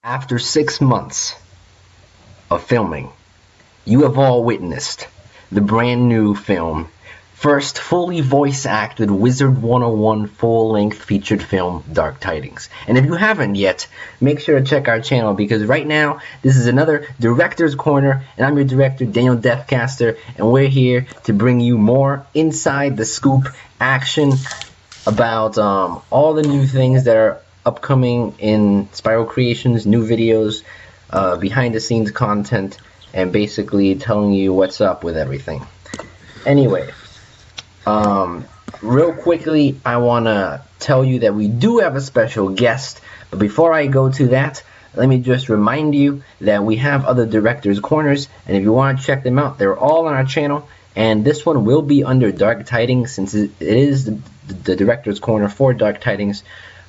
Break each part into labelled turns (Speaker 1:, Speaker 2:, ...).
Speaker 1: After 6 months of filming, you have all witnessed the brand new film, first fully voice acted Wizard101 full length featured film, Dark Tidings. And if you haven't yet, make sure to check our channel because right now this is another Director's Corner, and I'm your director, Daniel Deathcaster, and we're here to bring you more inside the scoop action about all the new things that are upcoming in Spiral Creations, new videos, behind the scenes content, and basically telling you what's up with everything. Anyway, real quickly, I want to tell you that we do have a special guest, but before I go to that, let me just remind you that we have other Directors Corners, and if you want to check them out, they're all on our channel, and this one will be under Dark Tidings since it is the Director's Corner for Dark Tidings.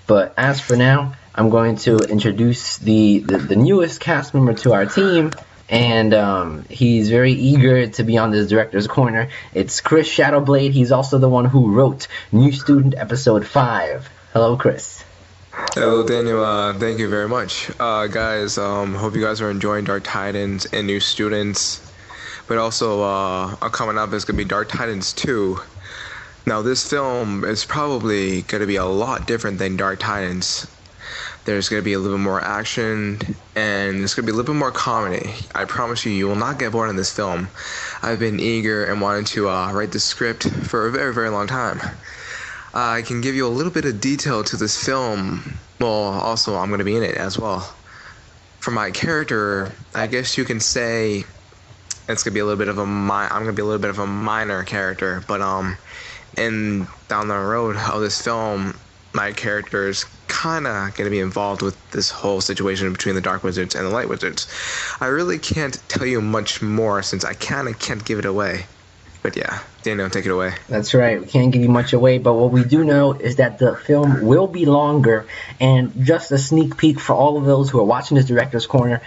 Speaker 1: But as for now, I'm going to introduce the newest cast member to our team, and he's very eager to be on this Director's Corner. It's Chris Shadwoblade. He's also the one who wrote New Student Episode 5. Hello, Chris.
Speaker 2: Hello, Daniel. Thank you very much. Guys, hope you guys are enjoying Dark Tidings and New Students. But also, coming up is going to be Dark Tidings 2. Now, this film is probably going to be a lot different than Dark Tidings. There's going to be a little bit more action, and there's going to be a little bit more comedy. I promise you, you will not get bored in this film. I've been eager and wanting to write the script for a very, very long time. I can give you a little bit of detail to this film. Well, also, I'm going to be in it as well. For my character, I guess you can say it's going to be a little bit of I'm going to be a little bit of a minor character, but and down the road of this film, my character is kind of going to be involved with this whole situation between the Dark Wizards and the Light Wizards. I really can't tell you much more since I kind of can't give it away. But yeah, Daniel, take it away.
Speaker 1: That's right, we can't give you much away, but what we do know is that the film will be longer, and just a sneak peek for all of those who are watching this Director's Corner,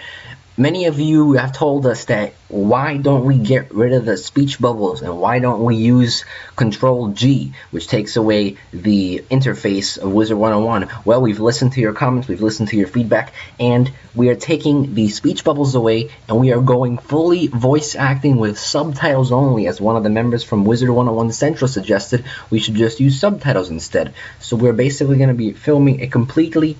Speaker 1: many of you have told us that why don't we get rid of the speech bubbles and why don't we use Control G, which takes away the interface of Wizard101. Well, we've listened to your comments, we've listened to your feedback, and we are taking the speech bubbles away and we are going fully voice acting with subtitles only. As one of the members from Wizard101 Central suggested, we should just use subtitles instead. So we're basically going to be filming a complete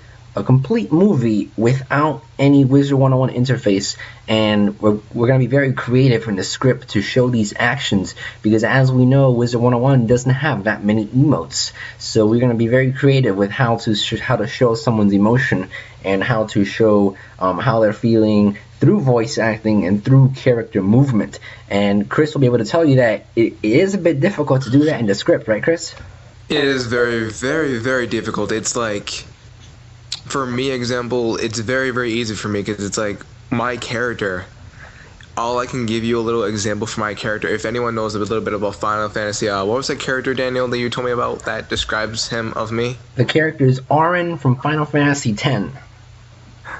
Speaker 1: movie without any Wizard101 interface, and we're going to be very creative in the script to show these actions, because as we know, Wizard101 doesn't have that many emotes, so we're going to be very creative with how to show someone's emotion and how to show how they're feeling through voice acting and through character movement. And Chris will be able to tell you that it is a bit difficult to do that in the script, right, Chris?
Speaker 2: It is very, very, very difficult. It's like, for me, example, it's very, very easy for me because it's like my character. All I can give you a little example for my character. If anyone knows a little bit about Final Fantasy, what was that character, Daniel, that you told me about that describes him of me?
Speaker 1: The character is Auron from Final Fantasy X.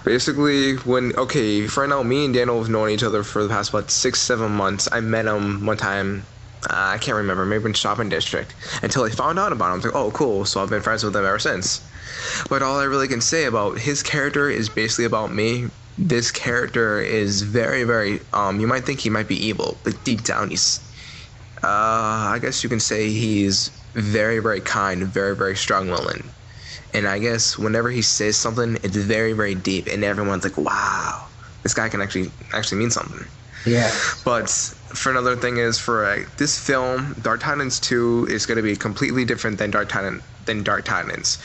Speaker 2: Basically, for now, me and Daniel have known each other for the past, 6-7 months. I met him one time, I can't remember, maybe in Shopping District, until I found out about him. I was like, oh, cool, so I've been friends with him ever since. But all I really can say about his character is basically about me. This character is very, very, you might think he might be evil, but deep down he's, I guess you can say he's very, very kind, very, very strong-willed. And I guess whenever he says something, it's very, very deep, and everyone's like, wow, this guy can actually mean something.
Speaker 1: Yeah.
Speaker 2: But for another thing is, for this film, Dark Tidings 2 is going to be completely different than Dark Tidings.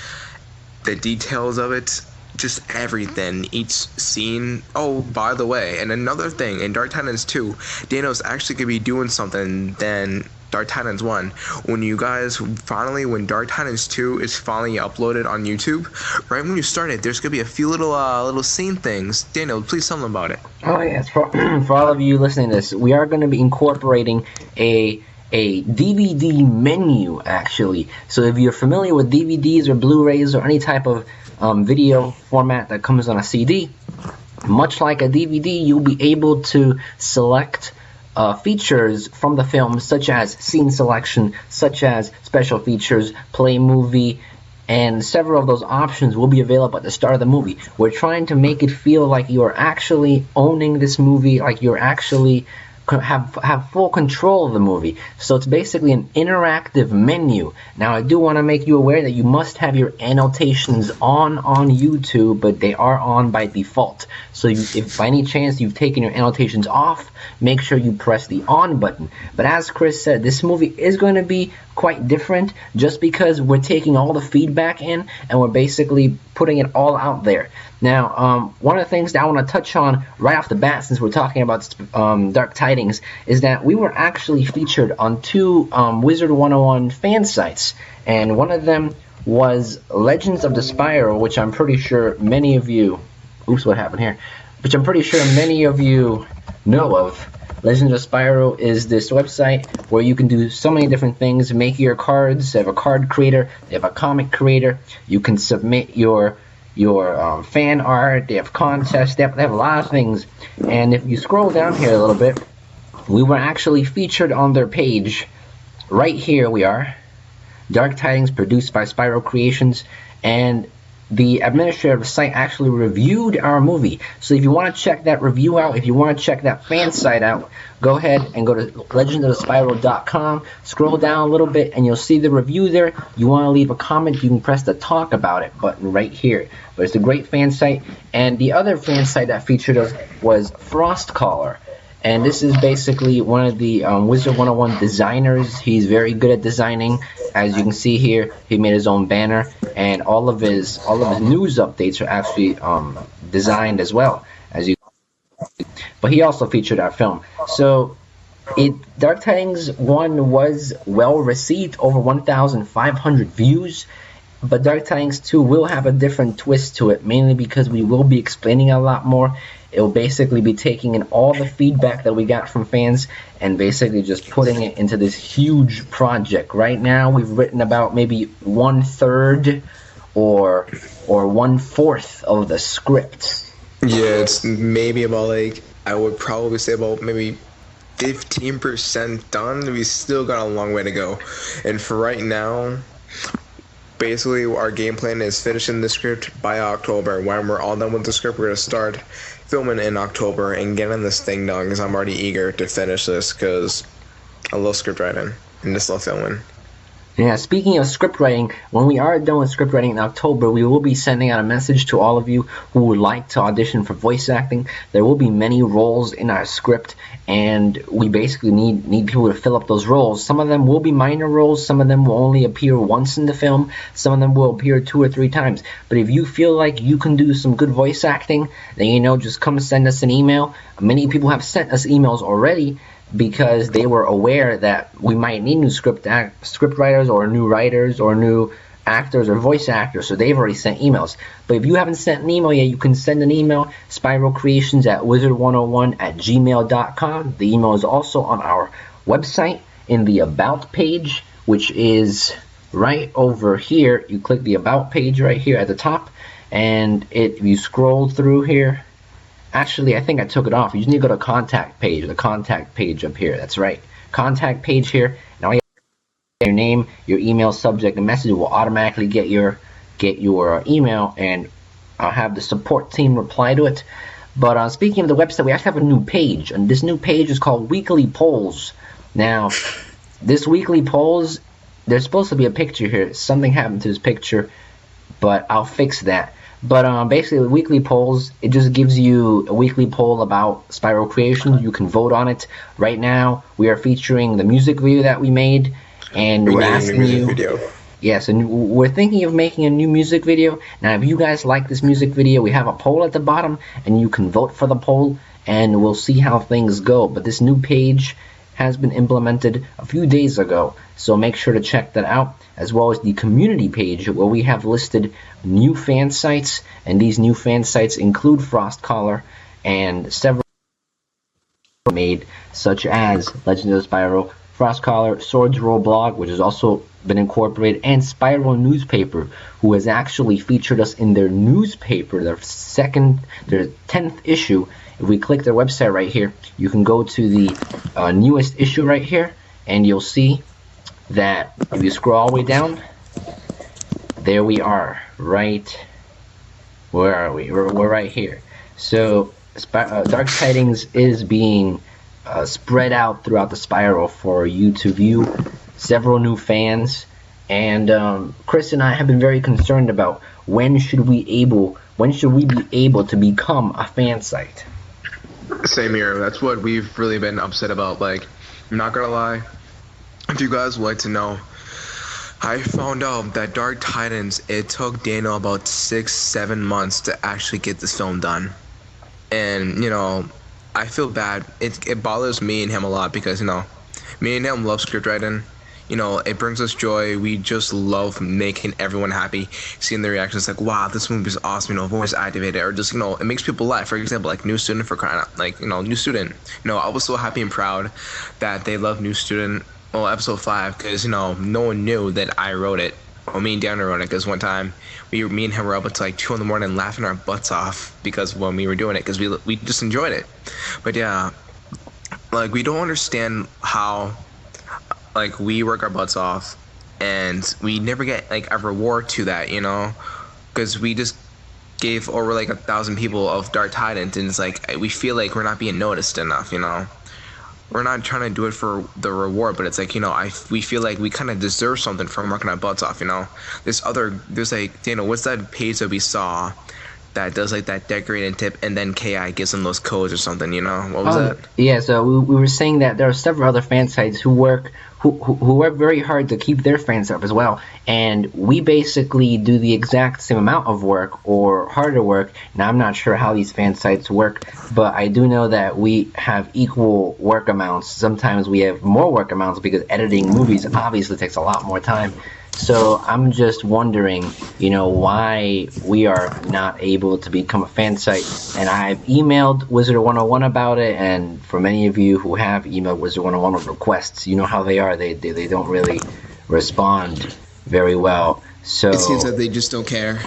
Speaker 2: The details of it, just everything, each scene. Oh, by the way, and another thing, in Dark Tidings 2, Dano's actually going to be doing something than Dark Tidings 1. When Dark Tidings 2 is finally uploaded on YouTube, right when you start it, there's going to be a few little scene things. Daniel, please tell them about it.
Speaker 1: Oh, yes, for all of you listening to this, we are going to be incorporating a DVD menu, actually. So if you're familiar with DVDs or Blu-rays or any type of video format that comes on a CD, much like a DVD, you'll be able to select features from the film, such as scene selection, such as special features, play movie, and several of those options will be available at the start of the movie. We're trying to make it feel like you're actually owning this movie, like you're actually have full control of the movie. So it's basically an interactive menu. Now I do want to make you aware that you must have your annotations on YouTube, but they are on by default. So if by any chance you've taken your annotations off, make sure you press the on button. But as Chris said, this movie is going to be quite different just because we're taking all the feedback in and we're basically putting it all out there. Now, one of the things that I want to touch on right off the bat, since we're talking about Dark Tidings, is that we were actually featured on two Wizard101 fan sites, and one of them was Legends of the Spiral, which I'm pretty sure many of you, oops, what happened here? Which I'm pretty sure many of you know of. Legends of Spiral is this website where you can do so many different things, make your cards. They have a card creator, they have a comic creator, you can submit your fan art, they have contests, they have a lot of things. And if you scroll down here a little bit, we were actually featured on their page. Right here we are, Dark Tidings, produced by Spiral Creations, and the administrator of the site actually reviewed our movie. So if you want to check that review out, if you want to check that fan site out, go ahead and go to legendsofthespiral.com, scroll down a little bit, and you'll see the review there. You want to leave a comment, you can press the talk about it button right here. But it's a great fan site. And the other fan site that featured us was Frostcaller. And this is basically one of the Wizard101 designers. He's very good at designing. As you can see here, he made his own banner, and all of his news updates are actually designed as well. But he also featured our film. So Dark Tidings 1 was well received, over 1,500 views. But Dark Tidings 2 will have a different twist to it, mainly because we will be explaining a lot more. It will basically be taking in all the feedback that we got from fans and basically just putting it into this huge project. Right now, we've written about maybe 1/3 or 1/4 of the script.
Speaker 2: Yeah, it's maybe about, like, I would probably say about maybe 15% done. We still got a long way to go. And for right now, basically our game plan is finishing the script by October. When we're all done with the script, we're going to start filming in October and getting this thing done, because I'm already eager to finish this, because I love script writing and just love filming.
Speaker 1: Yeah, speaking of script writing, when we are done with script writing in October, we will be sending out a message to all of you who would like to audition for voice acting. There will be many roles in our script, and we basically need people to fill up those roles. Some of them will be minor roles, some of them will only appear once in the film, some of them will appear 2 or 3 times. But if you feel like you can do some good voice acting, then just come send us an email. Many people have sent us emails already, because they were aware that we might need new script writers or new writers or new actors or voice actors, so they've already sent emails. But if you haven't sent an email yet, you can send an email, spiralcreations@wizard101@gmail.com. The email is also on our website in the About page, which is right over here. You click the About page right here at the top, and if you scroll through here, actually, I think I took it off. You just need to go to contact page, the contact page up here. That's right. Contact page here. Now you have your name, your email, subject, and message will automatically get your email, and I'll have the support team reply to it. But speaking of the website, we actually have a new page, and this new page is called Weekly Polls. Now, this Weekly Polls, there's supposed to be a picture here. Something happened to this picture, but I'll fix that. But basically, weekly polls, it just gives you a weekly poll about Spiral Creations. You can vote on it. Right now, we are featuring the music video that we made, and we're asking you. Video. Yes, and we're thinking of making a new music video. Now, if you guys like this music video, we have a poll at the bottom, and you can vote for the poll, and we'll see how things go. But this new page has been implemented a few days ago, so make sure to check that out, as well as the community page where we have listed new fan sites, and these new fan sites include Frostcaller and several made, such as Legends of the Spiral, Frostcaller, Swords Roll Blog, which has also been incorporated, and Spiral Newspaper, who has actually featured us in their newspaper, their 10th issue. If we click their website right here, you can go to the newest issue right here, and you'll see that if you scroll all the way down, there we are. Right. Where are we? We're right here. So, Dark Tidings is being spread out throughout the spiral for you to view. Several new fans, and Chris and I have been very concerned about when should we be able to become a fan site.
Speaker 2: Same here. That's what we've really been upset about. Like, I'm not gonna lie. If you guys would like to know, I found out that Dark Tidings, it took Daniel about 6-7 months to actually get this film done. And, I feel bad. It bothers me and him a lot because, me and him love script writing. It brings us joy. We just love making everyone happy, seeing their reactions like, wow, this movie is awesome, voice activated, or just, it makes people laugh. For example, like New Student, for crying out, like, New Student. I was so happy and proud that they love New Student, well, episode 5, because, no one knew that I wrote it. Well, me and Daniel wrote it, because one time, me and him were up until like 2 in the morning laughing our butts off because when we were doing it, because we just enjoyed it. But yeah, like, we don't understand how, like, we work our butts off and we never get like a reward to that, because we just gave over like 1,000 people of Dark Tidings, and it's like we feel like we're not being noticed enough. We're not trying to do it for the reward, but it's like, we feel like we kind of deserve something from working our butts off. There's like, what's that page that we saw that does like that decorating tip, and then KI gives them those codes or something, what was that?
Speaker 1: Yeah, so we were saying that there are several other fan sites who work very hard to keep their fans up as well, and we basically do the exact same amount of work or harder work. Now, I'm not sure how these fan sites work, but I do know that we have equal work amounts. Sometimes we have more work amounts because editing movies obviously takes a lot more time. So I'm just wondering, why we are not able to become a fan site. And I've emailed Wizard101 about it, and for many of you who have emailed Wizard101 with requests, you know how they are. They don't really respond very well. So
Speaker 2: it seems that they just don't care.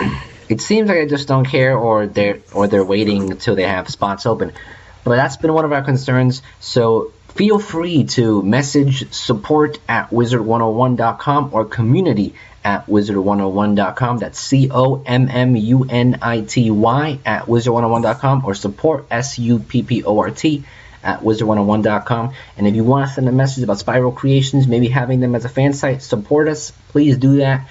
Speaker 1: It seems like they just don't care, or they're waiting until they have spots open. But that's been one of our concerns. So feel free to message support@wizard101.com or community@wizard101.com. That's COMMUNITY@wizard101.com, or support SUPPORT@wizard101.com. And if you want to send a message about Spiral Creations, maybe having them as a fan site, support us, please do that.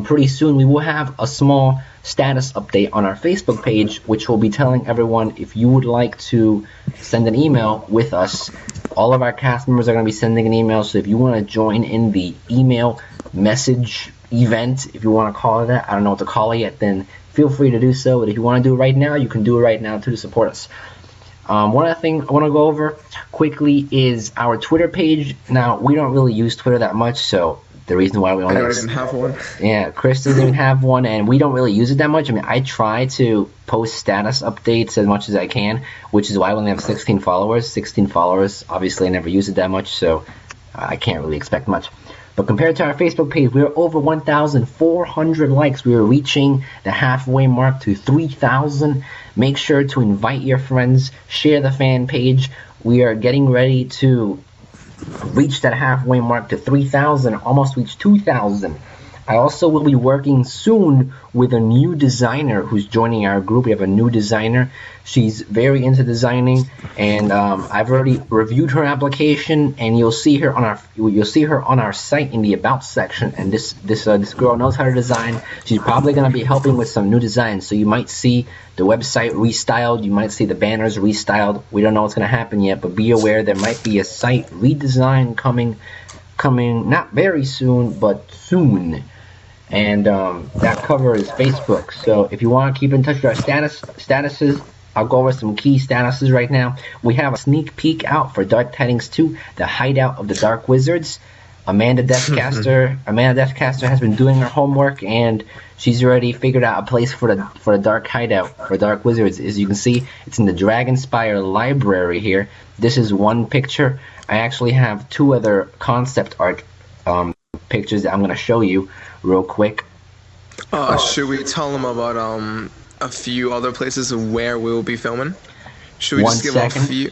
Speaker 1: Pretty soon we will have a small status update on our Facebook page, which will be telling everyone if you would like to send an email with us. All of our cast members are going to be sending an email, so if you want to join in the email message event, if you want to call it that, I don't know what to call it yet, then feel free to do so. But if you want to do it right now, you can do it right now too, to support us. One other thing I want to go over quickly is our Twitter page. Now, we don't really use Twitter that much, so the reason why we only
Speaker 2: have one.
Speaker 1: Yeah, Chris doesn't even have one, and we don't really use it that much. I mean, I try to post status updates as much as I can, which is why we only have 16 followers. 16 followers, obviously I never use it that much, so I can't really expect much. But compared to our Facebook page, we're over 1,400 likes. We are reaching the halfway mark to 3,000. Make sure to invite your friends, share the fan page. We are getting ready to reach that halfway mark to 3,000, almost reach 2,000. I also will be working soon with a new designer who's joining our group. We have a new designer. She's very into designing, and I've already reviewed her application, and you'll see her on our site in the About section. And this girl knows how to design. She's probably going to be helping with some new designs. So you might see the website restyled. You might see the banners restyled. We don't know what's going to happen yet, but be aware there might be a site redesign coming not very soon, but soon. And that covers Facebook. So if you want to keep in touch with our statuses, I'll go over some key statuses right now. We have a sneak peek out for Dark Tidings 2, The Hideout of the Dark Wizards. Amanda Deathcaster has been doing her homework, and she's already figured out a place for the Dark Hideout for Dark Wizards. As you can see, it's in the Dragonspire library here. This is one picture. I actually have 2 other concept art pictures that I'm going to show you real quick.
Speaker 2: Should we tell them about a few other places where we will be filming? Should we just give them a few?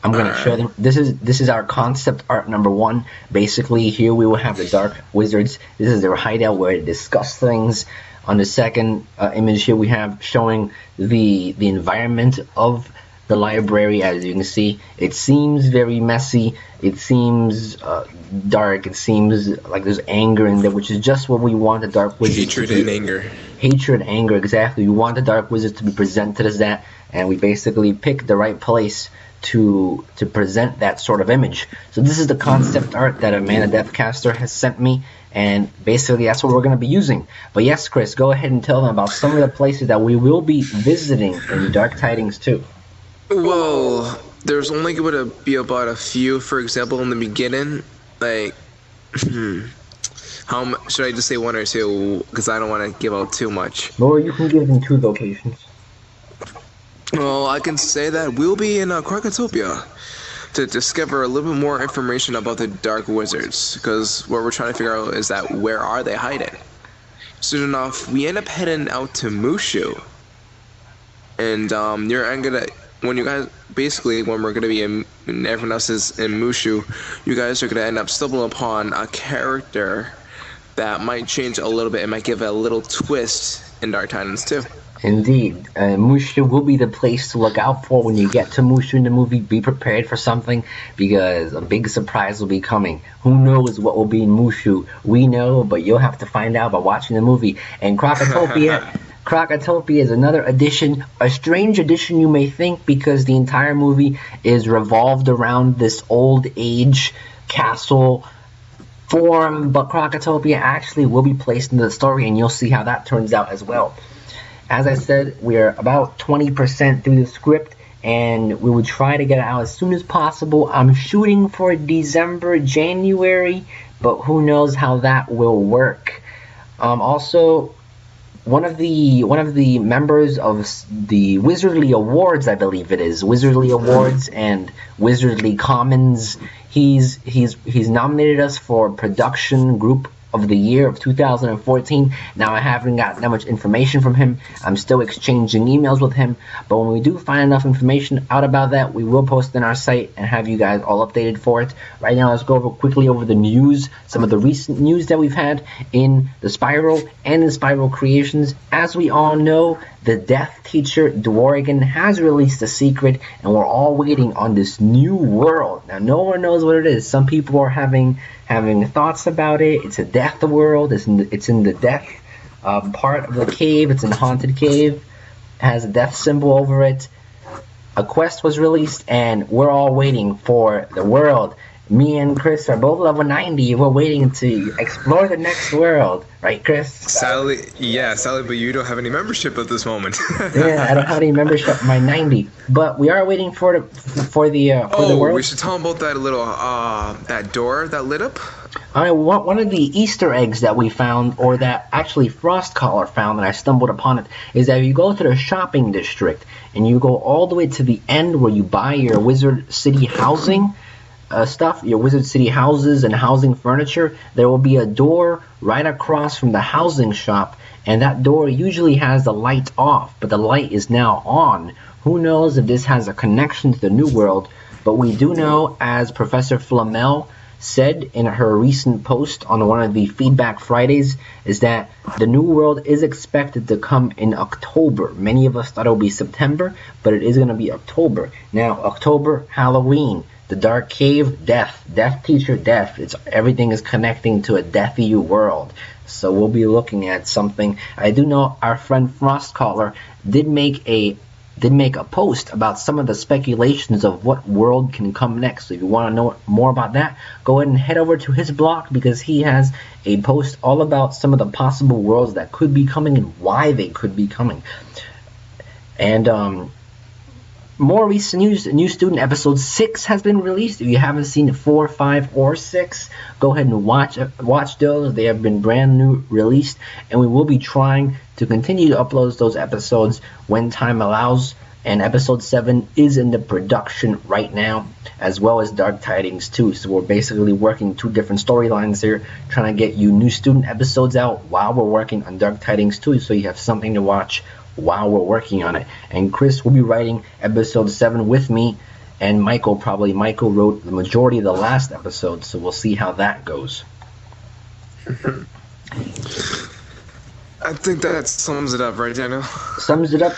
Speaker 1: I'm going to show them. This is our concept art number 1. Basically, here we will have the Dark Wizards. This is their hideout where they discuss things. On the second image here, we have showing the environment of the library. As you can see, it seems very messy. It seems dark. It seems like there's anger in there, which is just what we want the Dark Wizards to be.
Speaker 2: Hatred and anger.
Speaker 1: Hatred, anger, exactly. We want the Dark Wizards to be presented as that, and we basically picked the right place to present that sort of image. So this is the concept art that Amanda Deathcaster has sent me, and basically that's what we're going to be using. But yes, Chris, go ahead and tell them about some of the places that we will be visiting in Dark Tidings 2.
Speaker 2: Well, there's only going to be about a few. For example, in the beginning, like, should I just say 1 or 2? Because I don't want to give out too much.
Speaker 1: Or you can give them 2 locations.
Speaker 2: Well, I can say that we'll be in Krakatopia to discover a little bit more information about the Dark Wizards. Because what we're trying to figure out is that where are they hiding? Soon enough, we end up heading out to Mushu. And when we're gonna be in, and everyone else is in Mushu, you guys are gonna end up stumbling upon a character that might change a little bit and might give a little twist in Dark Tidings 2.
Speaker 1: Indeed. Mushu will be the place to look out for when you get to Mushu in the movie. Be prepared for something, because a big surprise will be coming. Who knows what will be in Mushu? We know, but you'll have to find out by watching the movie. And Krakatopia is another addition, a strange addition you may think, because the entire movie is revolved around this old age castle form, but Krakatopia actually will be placed in the story, and you'll see how that turns out as well. As I said, we're about 20% through the script, and we will try to get it out as soon as possible. I'm shooting for December, January, but who knows how that will work. Also, one of the members of the Wizardly Awards, I believe it is, Wizardly Awards and Wizardly Commons, he's nominated us for Production Group of the Year of 2014. Now, I haven't got that much information from him. I'm still exchanging emails with him, but when we do find enough information out about that, we will post it on our site and have you guys all updated for it. Right now, let's go quickly over the news, some of the recent news that we've had in the Spiral and in Spiral Creations. As we all know, the Death Teacher Dworgen has released a secret, and we're all waiting on this new world. Now, no one knows what it is. Some people are having thoughts about it. It's a death world. It's in the death part of the cave. It's in a haunted cave. It has a death symbol over it. A quest was released, and we're all waiting for the world. Me and Chris are both level 90. We're waiting to explore the next world. Right, Chris?
Speaker 2: Sadly, but you don't have any membership at this moment.
Speaker 1: Yeah, I don't have any membership in my 90. But we are waiting for the world.
Speaker 2: We should tell them about that little, that door that lit up.
Speaker 1: One of the Easter eggs that we found, or that actually Frostcaller found, and I stumbled upon it, is that if you go to the shopping district, and you go all the way to the end where you buy your Wizard City housing, stuff, your Wizard City houses and housing furniture, there will be a door right across from the housing shop, and that door usually has the light off, but the light is now on. Who knows if this has a connection to the New World, but we do know, as Professor Flamel said in her recent post on one of the Feedback Fridays, is that the New World is expected to come in October. Many of us thought it would be September, but it is going to be October. Now, October, Halloween, the Dark Cave, Death Teacher, Death. Everything is connecting to a deathy world. So we'll be looking at something. I do know our friend Frostcaller did make a post about some of the speculations of what world can come next. So if you want to know more about that, go ahead and head over to his blog, because he has a post all about some of the possible worlds that could be coming and why they could be coming. And more recent news, New Student Episode 6 has been released. If you haven't seen 4, 5, or 6, go ahead and watch those. They have been brand new released, and we will be trying to continue to upload those episodes when time allows. And Episode 7 is in the production right now, as well as Dark Tidings 2. So we're basically working 2 different storylines here, trying to get you New Student episodes out while we're working on Dark Tidings 2, so you have something to watch while we're working on it. And Chris will be writing Episode 7 with me, and Michael wrote the majority of the last episode, so we'll see how that goes.
Speaker 2: I think that sums it up, right, Daniel?
Speaker 1: Sums it up.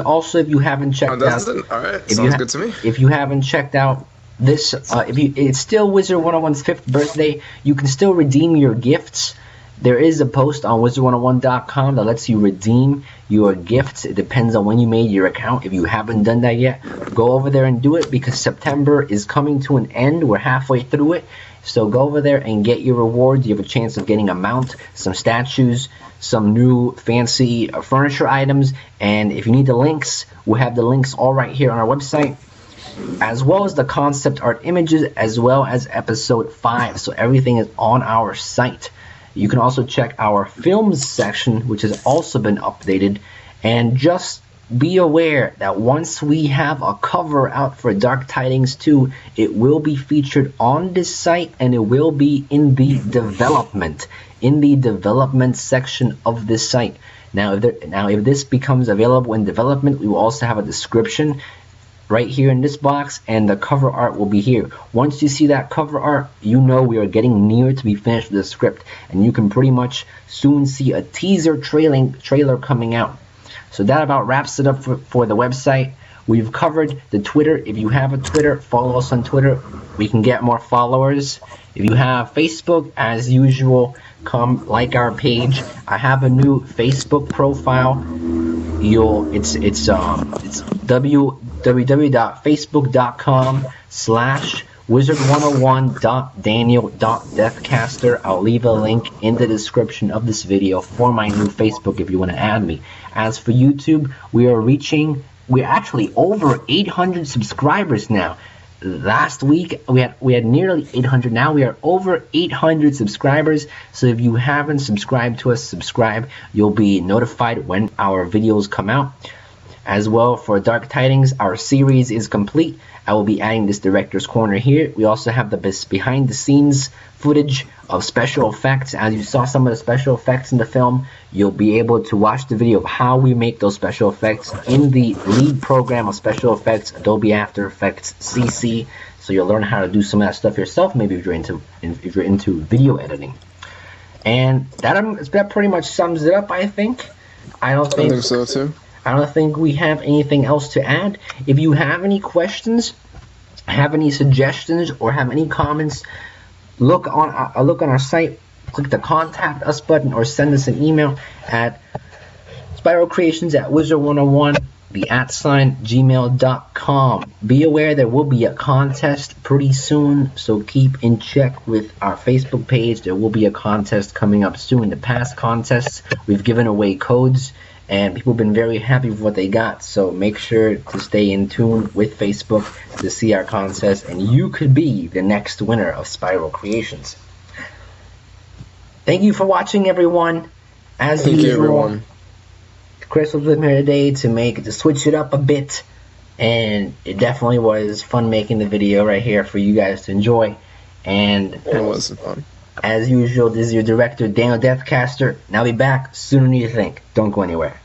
Speaker 1: Also, if you haven't checked out,
Speaker 2: all right, sounds good to me.
Speaker 1: If you haven't checked out this, it's still Wizard101's 5th birthday. You can still redeem your gifts. There is a post on Wizard101.com that lets you redeem your gifts. It depends on when you made your account. If you haven't done that yet, go over there and do it, because September is coming to an end. We're halfway through it. So go over there and get your rewards. You have a chance of getting a mount, some statues, some new fancy furniture items. And if you need the links, we'll have the links all right here on our website, as well as the concept art images, as well as episode 5. So everything is on our site. You can also check our films section, which has also been updated. And just be aware that once we have a cover out for Dark Tidings 2, it will be featured on this site, and it will be in the development section of this site. Now, if this becomes available in development, we will also have a description right here in this box, and the cover art will be here. Once you see that cover art, you know we are getting near to be finished with the script, and you can pretty much soon see a teaser trailer coming out. So that about wraps it up for the website. We've covered the Twitter. If you have a Twitter, follow us on Twitter. We can get more followers. If you have Facebook, as usual, come like our page. I have a new Facebook profile. It's www.facebook.com/wizard101.daniel.deathcaster. I'll leave a link in the description of this video for my new Facebook if you want to add me. As for YouTube, we're actually over 800 subscribers now. Last week we had nearly 800. Now we are over 800 subscribers. So if you haven't subscribed to us, subscribe. You'll be notified when our videos come out. As well, for Dark Tidings, our series is complete. I will be adding this director's corner here. We also have the behind the scenes footage of special effects. As you saw some of the special effects in the film, you'll be able to watch the video of how we make those special effects in the lead program of special effects, Adobe After Effects CC. So you'll learn how to do some of that stuff yourself, maybe if you're into video editing. And that pretty much sums it up, I think. I think
Speaker 2: so too.
Speaker 1: I don't think we have anything else to add. If you have any questions, have any suggestions, or have any comments, look on our site, click the Contact Us button, or send us an email at spiralcreations@wizard101, the @gmail.com. Be aware there will be a contest pretty soon, so keep in check with our Facebook page. There will be a contest coming up soon. The past contests, we've given away codes, and people have been very happy with what they got, so make sure to stay in tune with Facebook to see our contest, and you could be the next winner of Spiral Creations. Thank you for watching, everyone. As usual,
Speaker 2: everyone.
Speaker 1: Chris was with me today to switch it up a bit, and it definitely was fun making the video right here for you guys to enjoy. And
Speaker 2: it was fun.
Speaker 1: As usual, this is your director, Daniel Deathcaster, and I'll be back sooner than you think. Don't go anywhere.